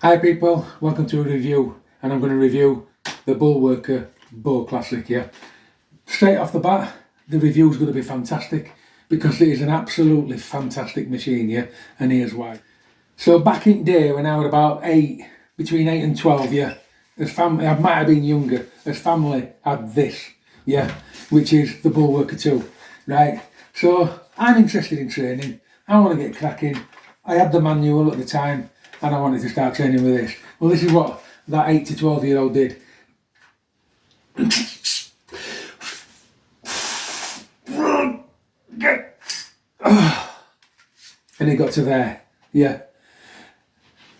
Hi people, welcome to a review, and I'm going to review the Bullworker Bow Classic here. Straight off the bat, the review is going to be fantastic because it is an absolutely fantastic machine, yeah, and here's why. So back in the day when I was about between 8 and 12, yeah, as family, I might have been younger, as family had this, yeah, which is the Bullworker 2, right? So I'm interested in training, I want to get cracking, I had the manual at the time, and I wanted to start training with this. Well, this is what that 8 to 12 year old did. And it got to there, yeah.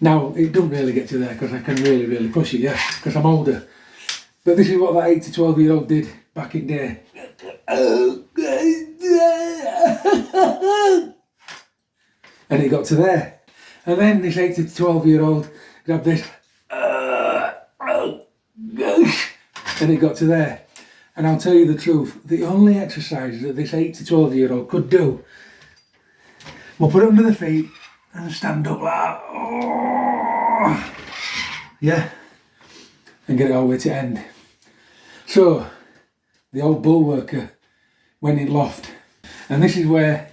Now, it doesn't really get to there because I can really push it, yeah, because I'm older. But this is what that 8 to 12 year old did back in the day. And it got to there. And then this 8 to 12 year old grabbed this, and it got to there. And I'll tell you the truth, the only exercise that this 8 to 12 year old could do, we'll put it under the feet and stand up like that, yeah, and get it all the way to end. So, the old Bullworker went in loft. And this is where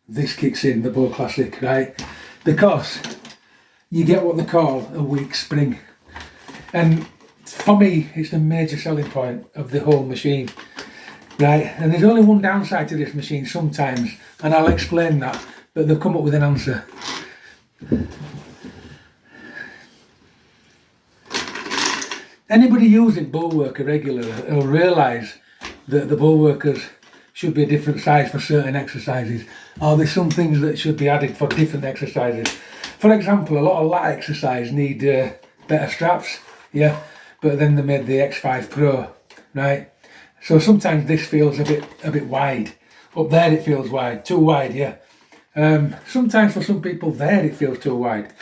this kicks in, the Bow Classic, right? Because you get what they call a weak spring. And for me, it's the major selling point of the whole machine, right? And there's only one downside to this machine sometimes, and I'll explain that, but they'll come up with an answer. Anybody using Bullworker regularly will realise that the Bullworkers should be a different size for certain exercises, or there's some things that should be added for different exercises. For example, a lot of lat exercise need better straps, yeah, but then they made the X5 Pro, right? So sometimes this feels a bit wide. Up there it feels wide, too wide, yeah. Sometimes for some people there it feels too wide,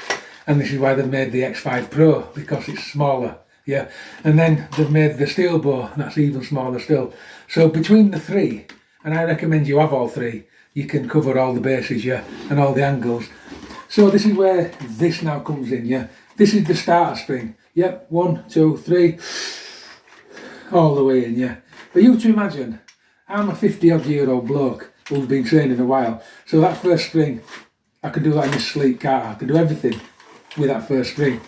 and this is why they've made the X5 Pro, because it's smaller, yeah. And then they've made the steel bow, that's even smaller still. So between the three, and I recommend you have all three, you can cover all the bases, yeah, and all the angles. So this is where this now comes in, yeah. This is the starter spring, yep, 1, 2, 3, all the way in, yeah. But you to imagine, I'm a 50-odd year old bloke who's been training a while, so that first spring, I can do that in my sleep, can't I? I can do everything with that first spring.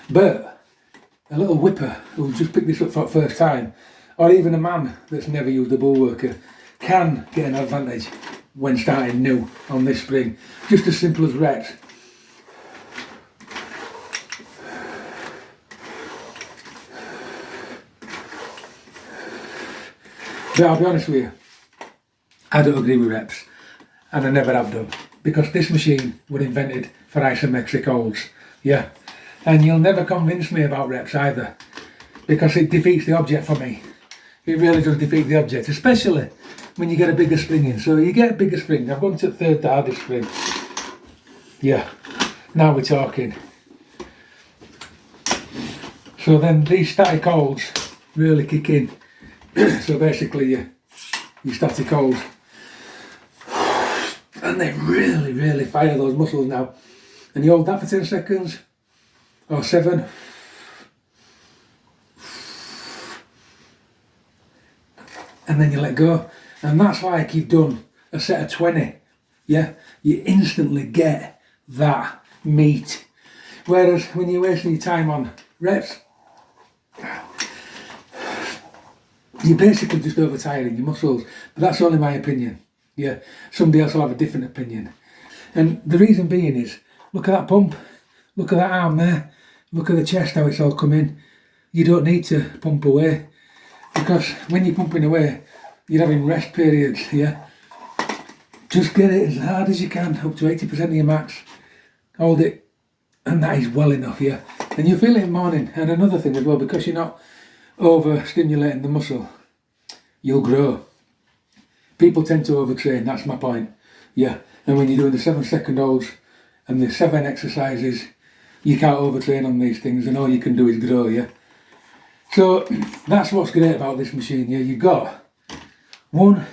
But a little whipper who's just picked this up for the first time, or even a man that's never used a Bullworker, can get an advantage when starting new on this spring. Just as simple as reps. But I'll be honest with you, I don't agree with reps, and I never have done, because this machine was invented for isometric holds, yeah. And you'll never convince me about reps either, because it defeats the object for me. It really does defeat the object, especially when you get a bigger spring in. So you get a bigger spring. I've gone to the third hardest spring. Yeah, now we're talking. So then these static holds really kick in. So basically your static holds, and they really fire those muscles now. And you hold that for 10 seconds, or 7. And then you let go. And that's like you've done a set of 20, yeah? You instantly get that meat. Whereas when you're wasting your time on reps, you're basically just overtiring your muscles. But that's only my opinion, yeah? Somebody else will have a different opinion. And the reason being is, look at that pump, look at that arm there, look at the chest, how it's all come in. You don't need to pump away, because when you're pumping away, you're having rest periods, yeah? Just get it as hard as you can, up to 80% of your max. Hold it, and that is well enough, yeah? And you'll feel it in the morning. And another thing as well, because you're not over-stimulating the muscle, you'll grow. People tend to overtrain, that's my point, yeah? And when you're doing the 7-second holds and the 7 exercises, you can't overtrain on these things, and all you can do is grow, yeah? So that's what's great about this machine, yeah? You've got 1,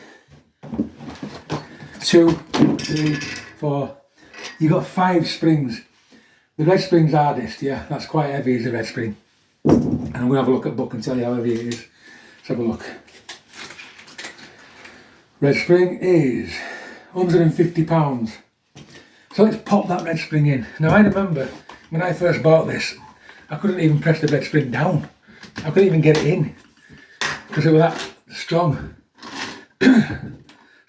2, 3, 4. You've got 5 springs. The red spring's hardest, yeah, that's quite heavy is the red spring. And I'm going to have a look at book and tell you how heavy it is. Let's have a look. Red spring is £150. So let's pop that red spring in. Now I remember when I first bought this, I couldn't even press the red spring down. I couldn't even get it in because it was that strong. So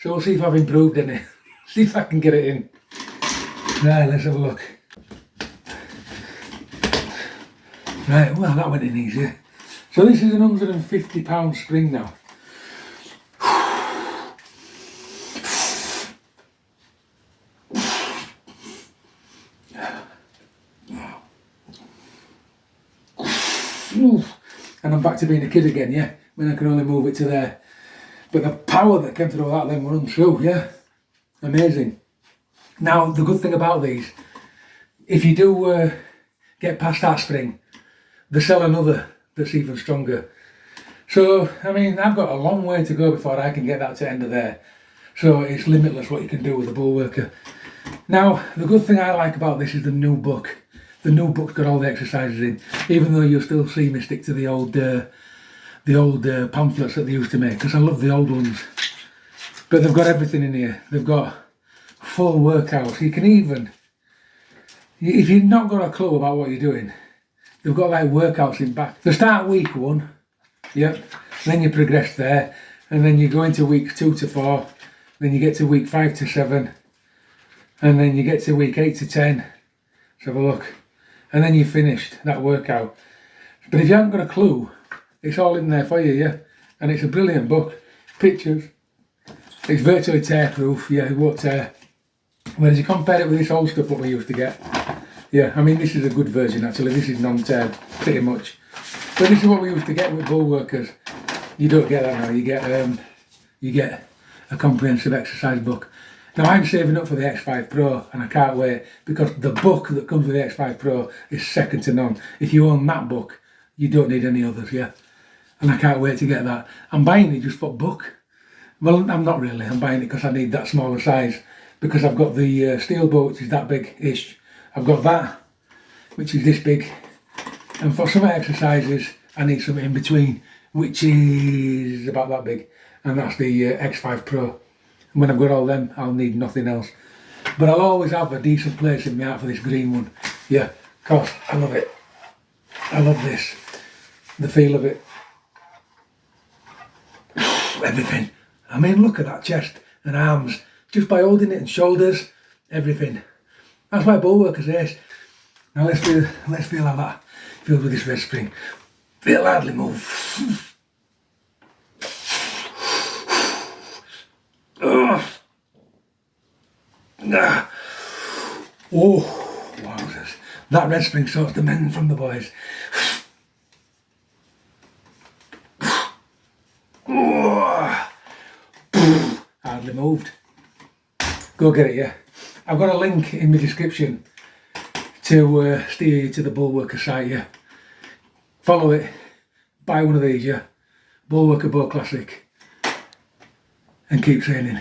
we'll see if I've improved any. See if I can get it in. Right, let's have a look. Right, well that went in easy. So this is an £150 spring now. And I'm back to being a kid again, yeah? When I can only move it to there. But the power that came through that then were untrue, yeah? Amazing. Now, the good thing about these, if you do get past that spring, they sell another that's even stronger. So, I mean, I've got a long way to go before I can get that to end of there. So it's limitless what you can do with a Bullworker. Now, the good thing I like about this is the new book. The new book's got all the exercises in, even though you'll still see me stick to the old pamphlets that they used to make, because I love the old ones. But they've got everything in here. They've got full workouts. You can even, if you've not got a clue about what you're doing, they've got like workouts in back. They start week 1, yep, then you progress there, and then you go into weeks 2 to 4, then you get to week 5 to 7, and then you get to week 8 to 10. Let's have a look. And then you've finished that workout. But if you haven't got a clue, it's all in there for you, yeah? And it's a brilliant book. Pictures. It's virtually tear-proof, yeah, it won't tear. Whereas you compare it with this old stuff what we used to get. Yeah, I mean this is a good version actually, this is non-tear, pretty much. But this is what we used to get with Bullworkers. You don't get that now, you get a comprehensive exercise book. Now I'm saving up for the X5 Pro and I can't wait because the book that comes with the X5 Pro is second to none. If you own that book, you don't need any others, yeah? And I can't wait to get that. I'm buying it just for book. Well, I'm not really, I'm buying it because I need that smaller size because I've got the steel boat which is that big-ish. I've got that, which is this big. And for some exercises, I need something in between, which is about that big. And that's the X5 Pro. And when I've got all them, I'll need nothing else. But I'll always have a decent place in my heart for this green one. Yeah, of course, I love it. I love this. The feel of it. Everything. I mean, look at that chest and arms. Just by holding it and shoulders, everything. That's why Bullworker's ace. Now let's feel how that feels with this red spring. Feel hardly move. Oh, wowzers. That red spring sorts the men from the boys. Hardly moved. Go get it, yeah. I've got a link in the description to steer you to the Bullworker site, yeah. Follow it, buy one of these, yeah. Bullworker Bow Classic, and keep training.